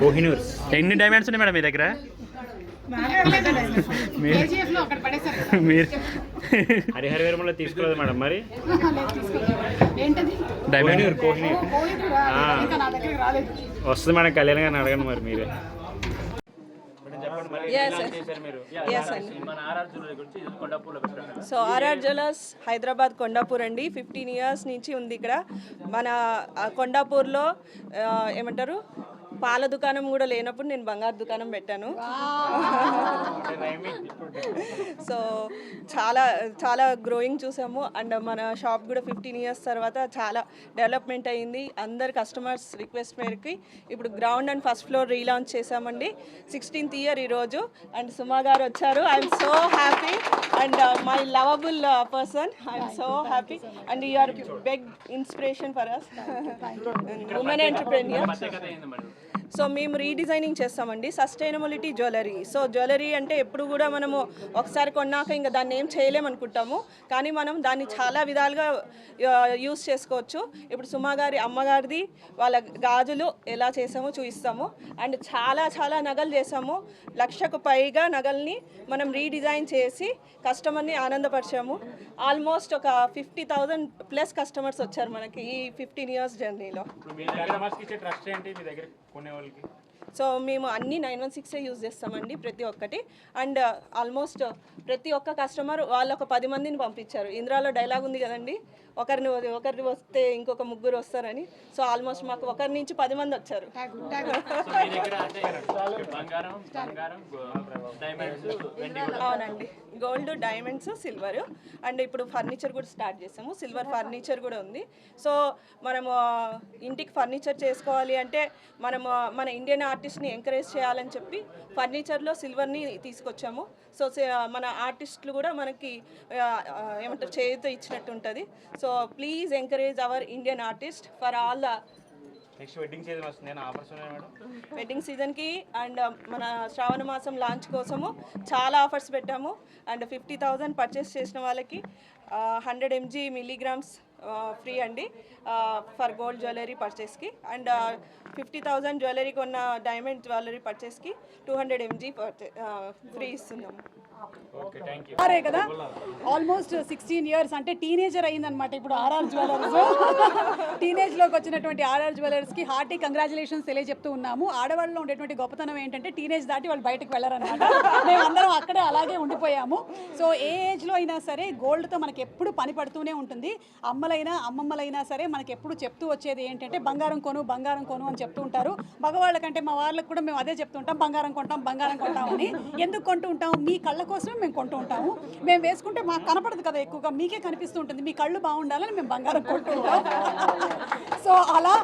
కోహినూర్. ఎన్ని డైమండ్స్ ఉన్నాయి మేడం మీ దగ్గర? మీరు హరిహరవీరంలో తీసుకోలేదు మేడం మరి? డైమండ్ కోహినూర్ వస్తుంది మేడం, కళ్యాణ్ గారిని అడగండి మరి మీరే. So RR jewellers Hyderabad Kondapur అండి. 15 years నుంచి ఉంది ఇక్కడ. మన కొండాపూర్లో ఏమంటారు, పాల దుకాణం కూడా లేనప్పుడు నేను బంగారు దుకాణం పెట్టాను. సో చాలా చాలా గ్రోయింగ్ చూసాము. అండ్ మన షాప్ కూడా 15 years తర్వాత చాలా డెవలప్మెంట్ అయ్యింది. అందరు కస్టమర్స్ రిక్వెస్ట్ మేరకి ఇప్పుడు ground and first floor relaunch చేసామండి. 16th year ఈరోజు. అండ్ సుమా గారు వచ్చారు. I'm so happy and my lovable person. I'm so happy and you are big inspiration for us, women entrepreneur. So మేము redesigning చేస్తామండి, sustainability jewellery. So jewellery అంటే ఎప్పుడు కూడా మనము ఒకసారి కొన్నాక ఇంకా దాన్ని ఏం చేయలేమనుకుంటాము, కానీ మనం దాన్ని చాలా విధాలుగా యూస్ చేసుకోవచ్చు. ఇప్పుడు సుమా గారి అమ్మగారిది వాళ్ళ గాజులు ఎలా చేసామో చూపిస్తాము. అండ్ చాలా చాలా నగలు చేసాము. 1,00,000కు పైగా నగల్ని మనం రీడిజైన్ చేసి కస్టమర్ని ఆనందపరిచాము. ఆల్మోస్ట్ ఒక 50,000+ కస్టమర్స్ వచ్చారు మనకి ఈ 15 years జర్నీలో. సో మేము అన్ని 916 యూజ్ చేస్తామండి ప్రతి ఒక్కటి. అండ్ ఆల్మోస్ట్ ప్రతి ఒక్క కస్టమర్ వాళ్ళు ఒక 10 మందిని పంపించారు. ఇంద్రాలో డైలాగ్ ఉంది కదండి, ఒకరిని వస్తే ఇంకొక 3 వస్తారని. సో ఆల్మోస్ట్ మాకు 1 నుంచి 10 మంది వచ్చారు. అవునండి, గోల్డ్, డైమండ్స్, సిల్వర్. అండ్ ఇప్పుడు ఫర్నిచర్ కూడా స్టార్ట్ చేసాము. సిల్వర్ ఫర్నిచర్ కూడా ఉంది. సో మనము ఇంటికి ఫర్నిచర్ చేసుకోవాలి అంటే మనము మన ఇండియన్ ఆర్టిస్ట్ని ఎంకరేజ్ చేయాలని చెప్పి ఫర్నిచర్లో సిల్వర్ని తీసుకొచ్చాము. సో మన ఆర్టిస్టులు కూడా మనకి ఏమంటారు చేతితో ఇచ్చినట్టు ఉంటుంది. So please encourage our Indian artist for all the. Next wedding season వస్తుంది, ఆఫర్స్ ఉన్నాయి మేడం? వెడ్డింగ్ సీజన్కి అండ్ మన శ్రావణ మాసం లాంచ్ కోసము చాలా ఆఫర్స్ పెట్టాము. అండ్ 50,000 పర్చేస్ చేసిన వాళ్ళకి 100 mg milligrams ఫ్రీ అండి ఫర్ గోల్డ్ జ్యువెలరీ పర్చేస్కి. అండ్ 50,000 జ్యువెలరీకి ఉన్న డైమండ్ జ్యువెలరీ పర్చేస్కి 200 mg ఫ్రీ ఇస్తున్నాము. అరే కదా, ఆల్మోస్ట్ 16 years అంటే టీనేజర్ అయిందనమాట ఇప్పుడు ఆర్ఆర్ జ్యువెలర్స్. టీనేజ్లోకి వచ్చినటువంటి ఆర్ఆర్ జ్యువెలర్స్కి హార్టీ కంగ్రాచులేషన్స్ తెలియజెప్తూ ఉన్నాము. ఆడవాళ్ళలో ఉండేటువంటి గొప్పతనం ఏంటంటే టీనేజ్ దాటి వాళ్ళు బయటకు వెళ్ళరనమాట. మేమందరం అక్కడే అలాగే ఉండిపోయాము. సో ఏ ఏజ్లో అయినా సరే గోల్డ్తో మనకి ఎప్పుడు పని పడుతూనే ఉంటుంది. అమ్మలైనా అమ్మమ్మలైనా సరే మనకి ఎప్పుడు చెప్తూ వచ్చేది ఏంటంటే బంగారం కొను అని చెప్తూ ఉంటారు. మగవాళ్ళకంటే మా వాళ్ళకి కూడా మేము అదే చెప్తుంటాం, బంగారం కొంటామని. ఎందుకు కొంటూ ఉంటాం? మీ కళ్ళ కోసమే మేము కొంటూ ఉంటాము. మేము వేసుకుంటే మాకు కనపడదు కదా, ఎక్కువగా మీకే కనిపిస్తూ ఉంటుంది. మీ కళ్ళు బాగుండాలని మేము బంగారం కొంటూ ఉంటాం. సో అలా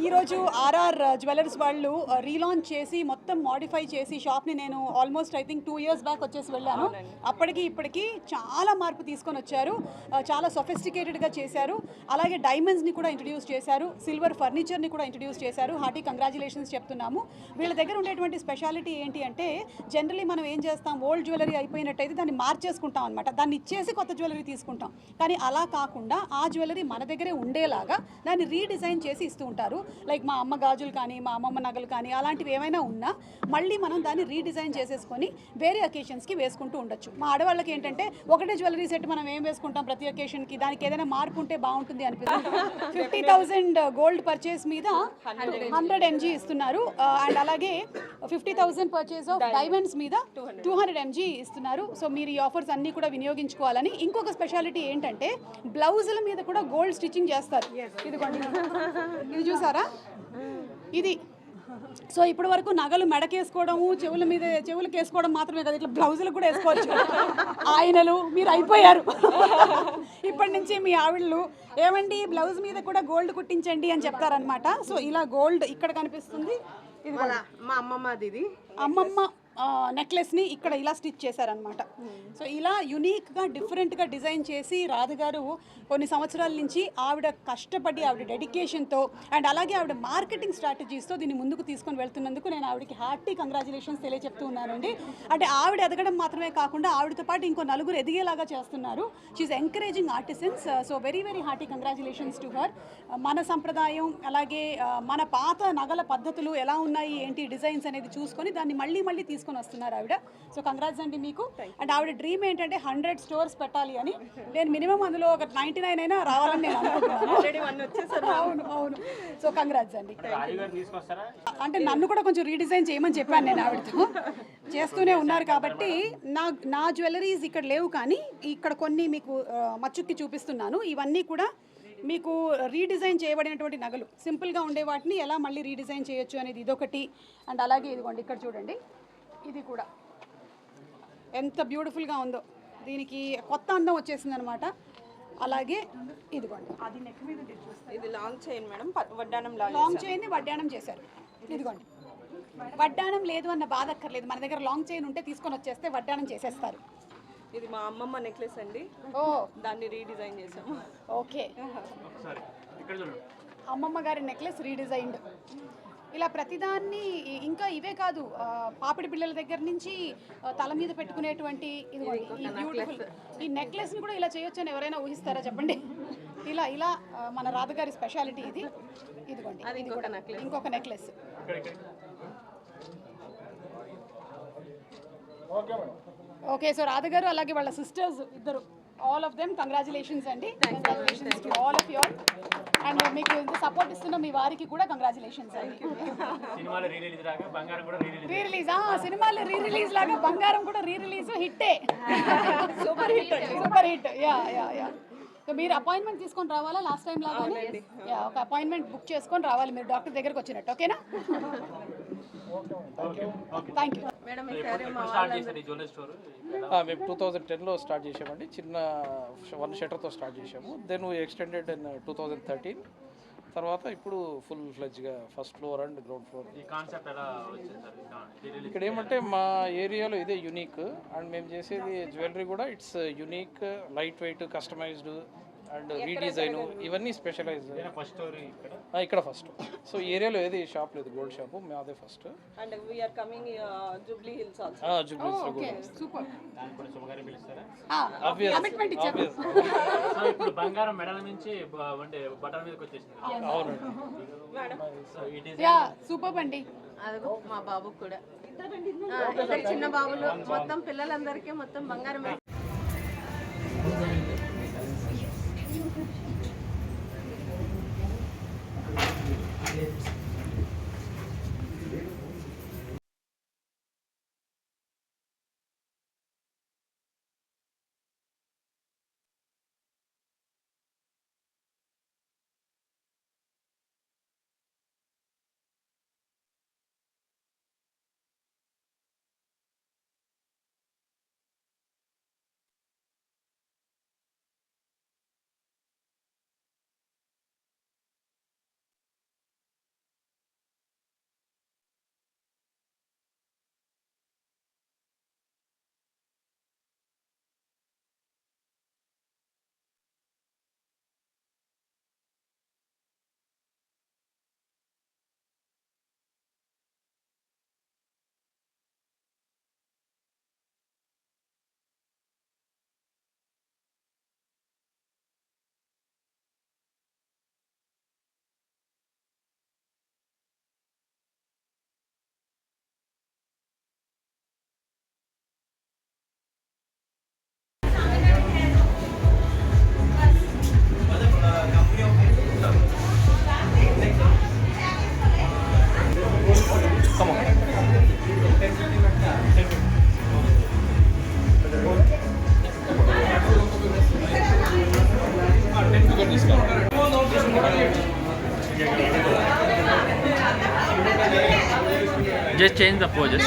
ఈరోజు ఆర్ఆర్ జ్యువెలర్స్ వాళ్ళు రీలాంచ్ చేసి మొత్తం మాడిఫై చేసి షాప్ని నేను almost I think 2 years back వచ్చేసి వెళ్ళాను. అప్పటికి ఇప్పటికి చాలా మార్పు తీసుకొని వచ్చారు. చాలా సొఫిస్టికేటెడ్గా చేశారు. అలాగే డైమండ్స్ని కూడా ఇంట్రడ్యూస్ చేశారు. సిల్వర్ ఫర్నిచర్ని కూడా ఇంట్రడ్యూస్ చేశారు. హార్టీ కంగ్రాచులేషన్స్ చెప్తున్నాము. వీళ్ళ దగ్గర ఉండేటువంటి స్పెషాలిటీ ఏంటి అంటే జనరలీ మనం ఏం చేస్తాం, ఓల్డ్ జ్యువెలరీ అయిపోయినట్టయితే దాన్ని మార్చేసుకుంటాం అనమాట, దాన్ని ఇచ్చేసి కొత్త జ్యువెలరీ తీసుకుంటాం. కానీ అలా కాకుండా ఆ జ్యువెలరీ మన దగ్గరే ఉండేలాగా దాన్ని రీడిజైన్ చేసి ఇస్తూ ఉంటారు. లైక్ మా అమ్మ గాజులు కానీ మా అమ్మమ్మ నగలు కానీ అలాంటివి ఏమైనా ఉన్నా మళ్ళీ మనం దాన్ని రీడిజైన్ చేసేసుకొని వేరే అకేషన్స్కి వేసుకుంటూ ఉండొచ్చు. మా ఆడవాళ్ళకి ఏంటంటే ఒకటే జ్యువెలరీ సెట్ మనం ఏం వేసుకుంటాం ప్రతి అకేషన్కి, దానికి ఏదైనా మార్పు ఉంటే బాగుంటుంది అనిపిస్తుంది. 50,000 గోల్డ్ పర్చేస్ మీద 100 mg ఇస్తున్నారు. అండ్ అలాగే 50,000 పర్చేస్ ఆఫ్ డైమండ్స్ మీద 200 mg ఇస్తున్నారు. సో మీరు ఈ ఆఫర్స్ అన్నీ కూడా వినియోగించుకోవాలని. ఇంకొక స్పెషాలిటీ ఏంటంటే బ్లౌజుల మీద కూడా గోల్డ్ స్టిచ్చింగ్ చేస్తారు. ఇది చూసారా, ఇది. సో ఇప్పటి వరకు నగలు మెడకేసుకోవడము, చెవులకు వేసుకోవడం మాత్రమే కదా, ఇట్లా బ్లౌజులు కూడా వేసుకోవచ్చు. ఆయనలు మీరు అయిపోయారు. ఇప్పటి నుంచి మీ ఆవిళ్ళు ఏమండి బ్లౌజ్ మీద కూడా గోల్డ్ కుట్టించండి అని చెప్తారనమాట. సో ఇలా గోల్డ్ ఇక్కడ కనిపిస్తుంది. ఇది మా అమ్మమ్మది. ఇది అమ్మమ్మ నెక్లెస్ని ఇక్కడ ఇలా స్టిచ్ చేశారనమాట. సో ఇలా యునీక్గా డిఫరెంట్గా డిజైన్ చేసి రాధగారు కొన్ని సంవత్సరాల నుంచి ఆవిడ కష్టపడి ఆవిడ డెడికేషన్తో అండ్ అలాగే ఆవిడ మార్కెటింగ్ స్ట్రాటజీస్తో దీన్ని ముందుకు తీసుకొని వెళ్తున్నందుకు నేను ఆవిడకి హార్టీ కంగ్రాచులేషన్స్ తెలియజెప్తూ ఉన్నానండి. అంటే ఆవిడ ఎదగడం మాత్రమే కాకుండా ఆవిడతో పాటు ఇంకో నలుగురు ఎదిగేలాగా చేస్తున్నారు. She's encouraging artisans. So very very hearty congratulations to her. మన సంప్రదాయం అలాగే మన పాత నగల పద్ధతులు ఎలా ఉన్నాయి ఏంటి డిజైన్స్ అనేది చూసుకొని దాన్ని మళ్ళీ మళ్ళీ తీసుకొని వస్తున్నారు ఆవిడ. సో కంగ్రాట్స్ అండి మీకు. అండ్ ఆవిడ డ్రీమ్ ఏంటంటే 100 స్టోర్స్ పెట్టాలి అని. నేను మినిమం అందులో ఒక 99 అయినా రావాలని నేను అనుకుంటున్నాను. అవును అవును. సో కంగ్రాట్స్ అండి. అంటే నన్ను కూడా కొంచెం రీడిజైన్ చేయమని చెప్పాను నేను ఆవిడతో. చేస్తూనే ఉన్నారు కాబట్టి నా జ్యువెలరీస్ ఇక్కడ లేవు, కానీ ఇక్కడ కొన్ని మీకు మచ్చుక్కి చూపిస్తున్నాను. ఇవన్నీ కూడా మీకు రీడిజైన్ చేయబడినటువంటి నగలు. సింపుల్గా ఉండే వాటిని ఎలా మళ్ళీ రీడిజైన్ చేయొచ్చు అనేది ఇదొకటి. అండ్ అలాగే ఇదిగోండి ఇక్కడ చూడండి, ఇది కూడా ఎంత బ్యూటిఫుల్గా ఉందో, దీనికి కొత్త అందం వచ్చేసింది అనమాట. అలాగే ఇదిగోండి అది నెక్ మీద ఇది లాంగ్ చైన్ మేడం, వడ్డానం లాంగ్ చైన్ని వడ్డానం చేశారు. ఇదిగోండి వడ్డానం లేదు అన్న బాధ అక్కర్లేదు, మన దగ్గర లాంగ్ చైన్ ఉంటే తీసుకొని వచ్చేస్తే వడ్డానం చేసేస్తారు. ఇది మా అమ్మమ్మ నెక్లెస్ అండి. ఓ దాన్ని రీడిజైన్ చేసాము. ఓకే, అమ్మమ్మ గారి నెక్లెస్ రీడిజైన్డ్. ఇలా ప్రతిదాన్ని ఇంకా ఇవే కాదు, పాపిడి పిల్లల దగ్గర నుంచి తల మీద పెట్టుకునేటువంటి ఇదిగోండి ఈ బ్యూటిఫుల్ ఈ నెక్లెస్ని కూడా ఇలా చేయొచ్చు అని ఎవరైనా ఊహిస్తారా చెప్పండి. ఇలా ఇలా మన రాధగారి స్పెషాలిటీ ఇది. ఇదిగోండి ఇంకొక నెక్లెస్. ఓకే, సో రాధగారు అలాగే వాళ్ళ సిస్టర్స్ ఇద్దరు, ఆల్ ఆఫ్ దెమ్ కంగ్రాచులేషన్స్ అండి. Congratulations to all of you all. And మీకు ఇంత సపోర్ట్ ఇస్తున్న మీ వారికి కూడా కంగ్రాచులేషన్స్ అండి. రీ రిలీజ్ సినిమాలు రీ రిలీజ్ లాగా బంగారం కూడా రీ రిలీజ్ హిట్టే. Super hit, super hit. Yeah yeah yeah. So మీరు అపాయింట్మెంట్ తీసుకొని రావాలా లాస్ట్ టైం లాగానే? యా, ఒక అపాయింట్మెంట్ బుక్ చేసుకొని రావాలి మీరు డాక్టర్ దగ్గరకు వచ్చినట్టు. ఓకేనా? Thank you madam. మేము 2010లో స్టార్ట్ చేసామండి. చిన్న 1 షట్టర్తో స్టార్ట్ చేసాము. Then extended in 2013. తర్వాత ఇప్పుడు ఫుల్ ఫ్లెడ్జ్గా first floor and ground floor. ఈ కాన్సెప్ట్ ఎలా వచ్చింది సార్? ఇక్కడ ఏమంటే మా ఏరియాలో ఇదే యూనిక్. అండ్ మేము చేసేది జ్యువెలరీ కూడా it's unique, light weight, customised and redesign, ఇవన్నీ స్పెషలైజ్. ఇక్కడ ఫస్ట్. సో ఏరియాలో ఏది షాప్ లేదు, గోల్డ్ షాప్ మాదే first. And we are coming Jubilee Hills also. Jubilee Hills okay, super. దాని కూడా శుభకార్యం పిలుస్తారా? కమిట్మెంట్ ఇచ్చారు. సో ఇప్పుడు బంగారం మెడల నుంచి అంటే బట్టల మీదకి వచ్చేసింది. అవునండి. యా, సూపర్ అండి. అదిగో మా బాబు కూడా ఇద్దరు చిన్న బాబులు, మొత్తం పిల్లలందరికీ మొత్తం బంగారం. Just change the poses.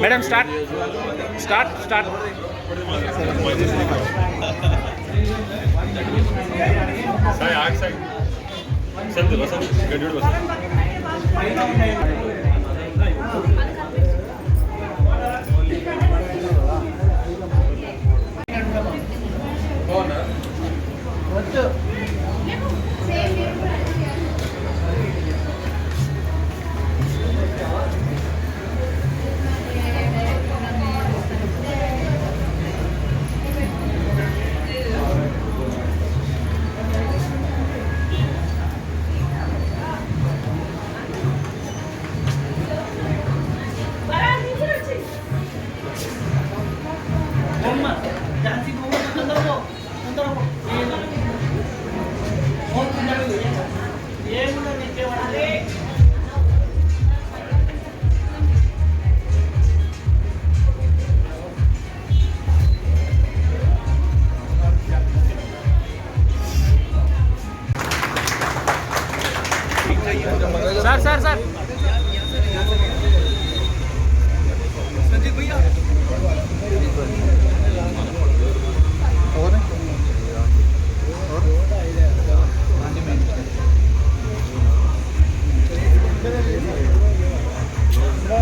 Madam, start. Sai आठ साई वसंत वसंत गड्ढूड Vasant sir sir sir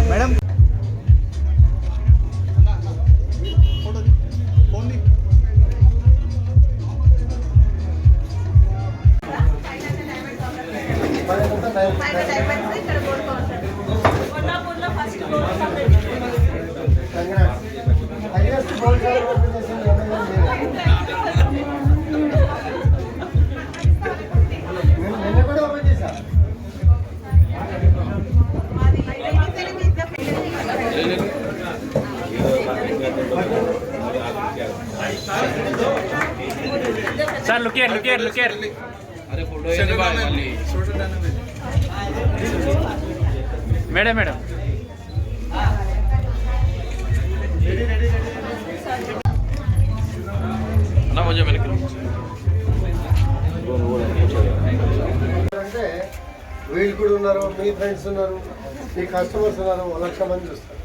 madam ఇక్కడ గోల్డ్ కౌంటర్ కొల్లాపూర్లో ఫస్ట్ సార్ లుక్ హియర్ అరే ఫోటో మేడం మేడం అన్న కొంచెం వెనక్కి అంటే వీళ్ళు కూడా ఉన్నారు, మీ ఫ్రెండ్స్ ఉన్నారు, మీ కస్టమర్స్ ఉన్నారు, 1,00,000 మంది చూస్తారు.